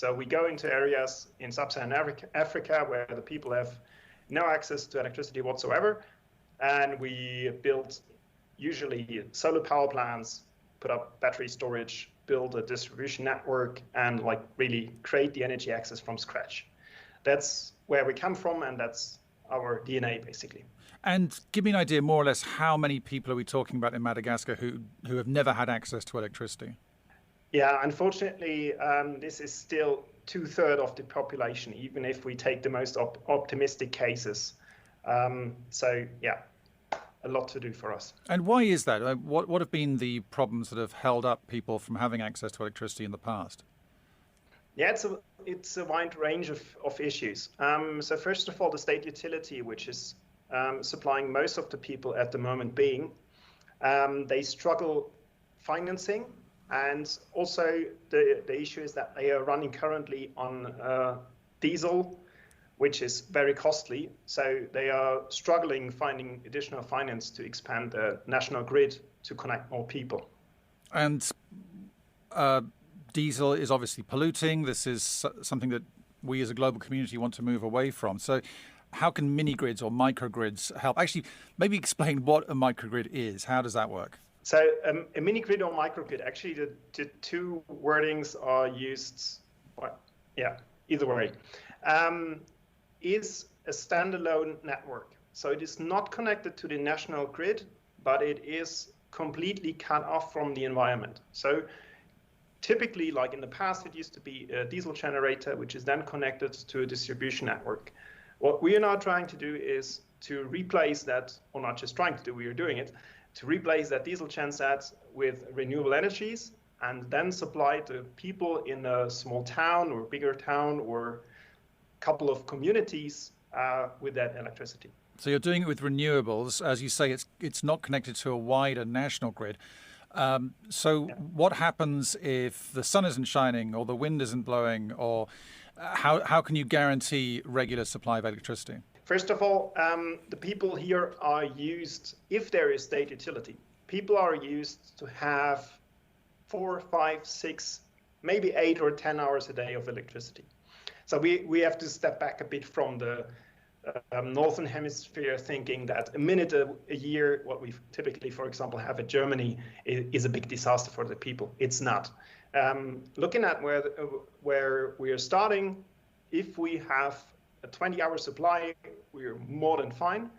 So we go into areas in sub-Saharan Africa where the people have no access to electricity whatsoever, and we build usually solar power plants, put up battery storage, build a distribution network, and like really create the energy access from scratch. That's where we come from, and that's our DNA basically. And give me an idea, more or less, how many people are we talking about in Madagascar who have never had access to electricity? Yeah, unfortunately, this is still 2/3 of the population, even if we take the most optimistic cases. So yeah, a lot to do for us. And why is that? What have been the problems that have held up people from having access to electricity in the past? Yeah, it's a wide range of issues. So first of all, the state utility, which is supplying most of the people at the moment being, they struggle financing. And also the issue is that they are running currently on diesel, which is very costly. So they are struggling finding additional finance to expand the national grid to connect more people. And diesel is obviously polluting. This is something that we as a global community want to move away from. So how can mini-grids or microgrids help? Actually, maybe explain what a microgrid is. How does that work? So a mini-grid or microgrid, actually the two wordings are used, well, yeah, either way, is a standalone network. So it is not connected to the national grid, but it is completely cut off from the environment. So typically, like in the past, it used to be a diesel generator, which is then connected to a distribution network. What we are now trying to do is to replace that, or not just trying to do, we are doing it, to replace that diesel genset with renewable energies and then supply to people in a small town or bigger town or a couple of communities with that electricity. So you're doing it with renewables. As you say, it's not connected to a wider national grid. What happens if the sun isn't shining or the wind isn't blowing, or how can you guarantee regular supply of electricity? First of all, the people here are used, if there is state utility, people are used to have 4, 5, 6, maybe 8 or 10 hours a day of electricity. So we have to step back a bit from the Northern Hemisphere thinking that a minute a year, what we typically, for example, have in Germany, is a big disaster for the people. It's not. Looking at where we are starting, if we have a 20-hour supply, we're more than fine.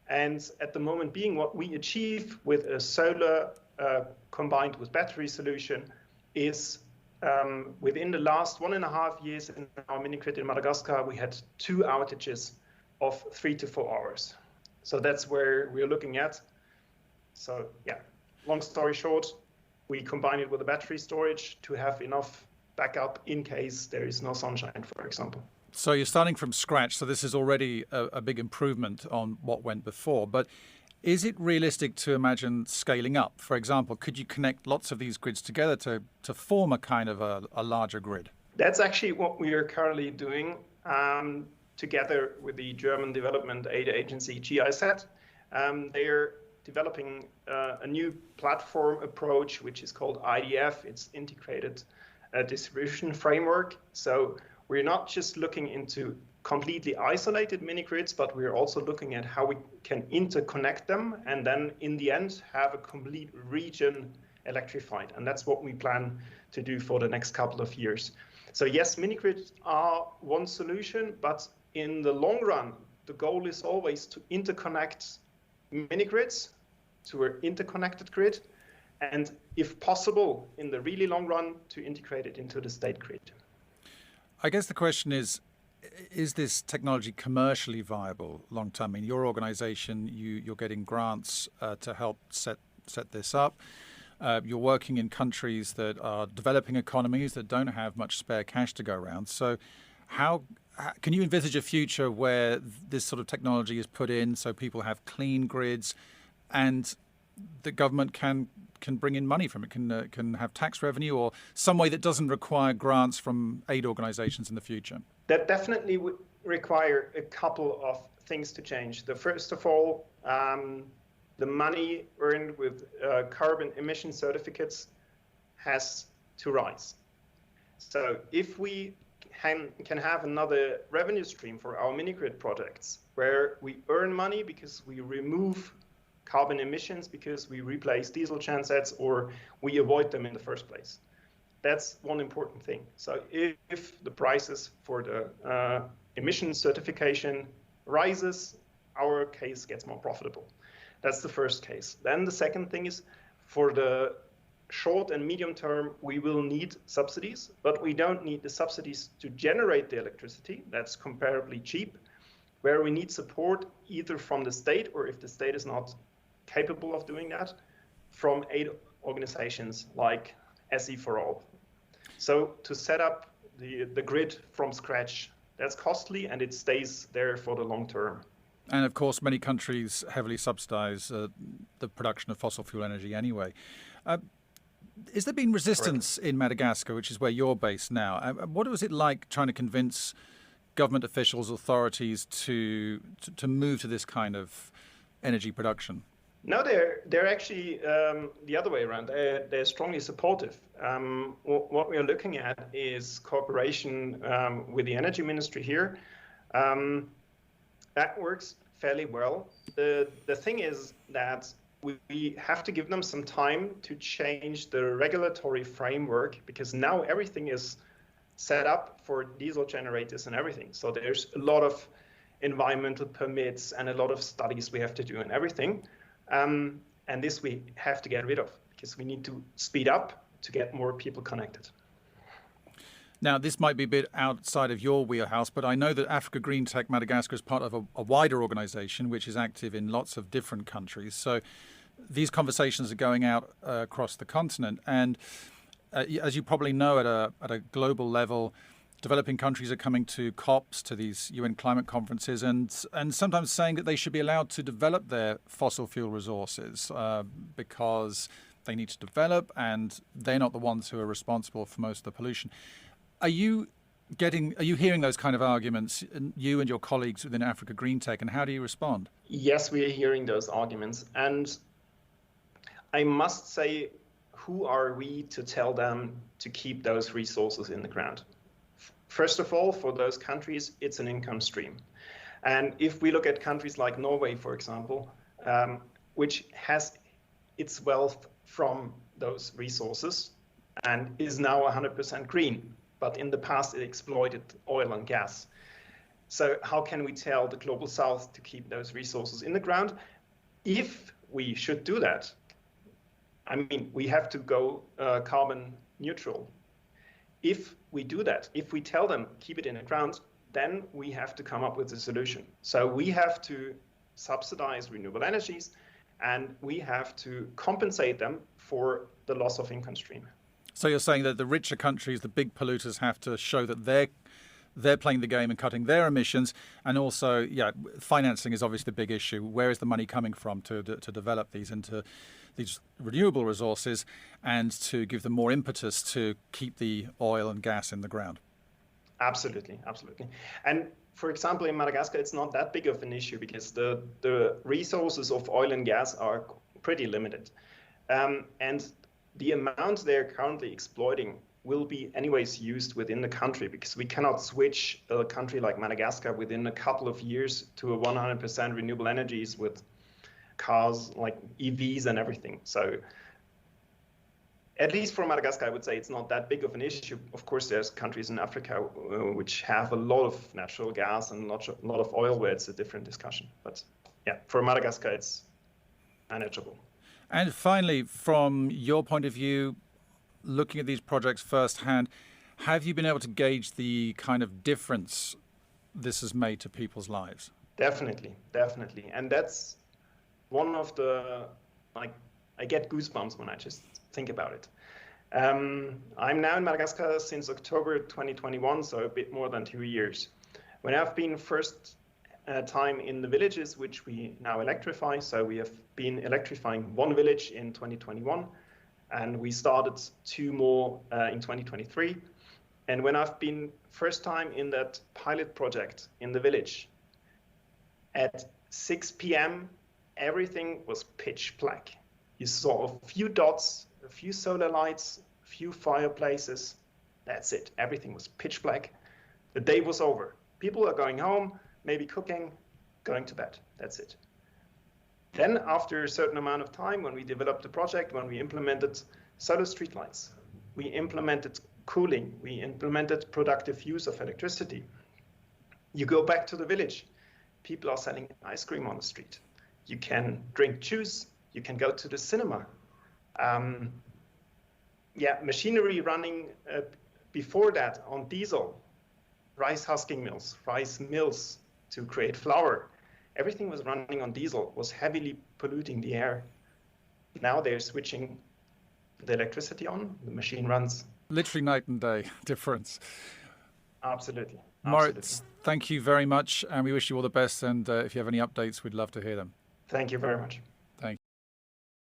And at the moment being, what we achieve with a solar combined with battery solution is within the last 1.5 years in our mini-grid in Madagascar, we had 2 outages of 3 to 4 hours. So that's where we're looking at. So yeah, long story short, we combine it with a battery storage to have enough backup in case there is no sunshine, for example. So you're starting from scratch. So this is already a big improvement on what went before. But is it realistic to imagine scaling up? For example, could you connect lots of these grids together to form a kind of a larger grid? That's actually what we are currently doing together with the German development aid agency GIZ. They are developing a new platform approach, which is called IDF. It's integrated distribution framework. So we're not just looking into completely isolated mini-grids, but we're also looking at how we can interconnect them and then in the end have a complete region electrified. And that's what we plan to do for the next couple of years. So yes, mini-grids are one solution, but in the long run, the goal is always to interconnect mini-grids to an interconnected grid, and if possible, in the really long run, to integrate it into the state grid. I guess the question is this technology commercially viable long term? I mean, your organization, you're getting grants to help set this up. You're working in countries that are developing economies that don't have much spare cash to go around. So how can you envisage a future where this sort of technology is put in so people have clean grids and the government can bring in money from it, can have tax revenue or some way that doesn't require grants from aid organizations in the future? That definitely would require a couple of things to change. The first of all, the money earned with carbon emission certificates has to rise. So if we can have another revenue stream for our minigrid projects, where we earn money because we remove carbon emissions, because we replace diesel gensets or we avoid them in the first place. That's one important thing. So if the prices for the emission certification rises, our case gets more profitable. That's the first case. Then the second thing is, for the short and medium term, we will need subsidies, but we don't need the subsidies to generate the electricity. That's comparably cheap. Where we need support either from the state, or if the state is not capable of doing that, from aid organizations like SE for All. So to set up the grid from scratch, that's costly, and it stays there for the long term. And of course, many countries heavily subsidize the production of fossil fuel energy anyway. Is there been resistance in Madagascar, which is where you're based now? What was it like trying to convince government officials, authorities to move to this kind of energy production? No, they're actually the other way around. They're strongly supportive. What we are looking at is cooperation with the energy ministry here. That works fairly well. The thing is that we have to give them some time to change the regulatory framework, because now everything is set up for diesel generators and everything. So there's a lot of environmental permits and a lot of studies we have to do and everything. And this we have to get rid of, because we need to speed up to get more people connected. Now, this might be a bit outside of your wheelhouse, but I know that Africa GreenTec Madagascar is part of a wider organization which is active in lots of different countries. So these conversations are going out across the continent. And as you probably know, at a global level, developing countries are coming to COPs, to these UN climate conferences, and sometimes saying that they should be allowed to develop their fossil fuel resources because they need to develop and they're not the ones who are responsible for most of the pollution. Are you hearing those kind of arguments, you and your colleagues within Africa GreenTec, and how do you respond? Yes, we are hearing those arguments. And I must say, who are we to tell them to keep those resources in the ground? First of all, for those countries, it's an income stream. And if we look at countries like Norway, for example, which has its wealth from those resources and is now 100% green, but in the past it exploited oil and gas. So how can we tell the global south to keep those resources in the ground? If we should do that, I mean, we have to go carbon neutral. If we do that, if we tell them keep it in the ground, then we have to come up with a solution. So we have to subsidize renewable energies, and we have to compensate them for the loss of income stream. So you're saying that the richer countries, the big polluters, have to show that they're playing the game and cutting their emissions, and also, financing is obviously the big issue. Where is the money coming from to develop these into these renewable resources and to give them more impetus to keep the oil and gas in the ground? Absolutely, absolutely. And for example, in Madagascar, it's not that big of an issue because the resources of oil and gas are pretty limited. And the amount they're currently exploiting will be anyways used within the country, because we cannot switch a country like Madagascar within a couple of years to a 100% renewable energies with cars like EVs and everything. So at least for Madagascar, I would say it's not that big of an issue. Of course, there's countries in Africa which have a lot of natural gas and a lot of oil where it's a different discussion. But yeah, for Madagascar, it's manageable. And finally, from your point of view, looking at these projects firsthand, have you been able to gauge the kind of difference this has made to people's lives? Definitely, definitely. And that's one of the, I get goosebumps when I just think about it. I'm now in Madagascar since October 2021, so a bit more than 2 years. When I've been first time in the villages, which we now electrify, so we have been electrifying one village in 2021, and we started 2 more in 2023. And when I've been first time in that pilot project in the village, at 6 p.m., everything was pitch black. You saw a few dots, a few solar lights, a few fireplaces. That's it. Everything was pitch black. The day was over. People are going home, maybe cooking, going to bed. That's it. Then after a certain amount of time, when we developed the project, when we implemented solar streetlights, we implemented cooling, we implemented productive use of electricity. You go back to the village, people are selling ice cream on the street. You can drink juice, you can go to the cinema. Machinery running before that on diesel, rice husking mills, rice mills to create flour. Everything was running on diesel, was heavily polluting the air. Now they're switching the electricity on, the machine runs. Literally night and day difference. Absolutely. Moritz, thank you very much, and we wish you all the best. And if you have any updates, we'd love to hear them. Thank you very much.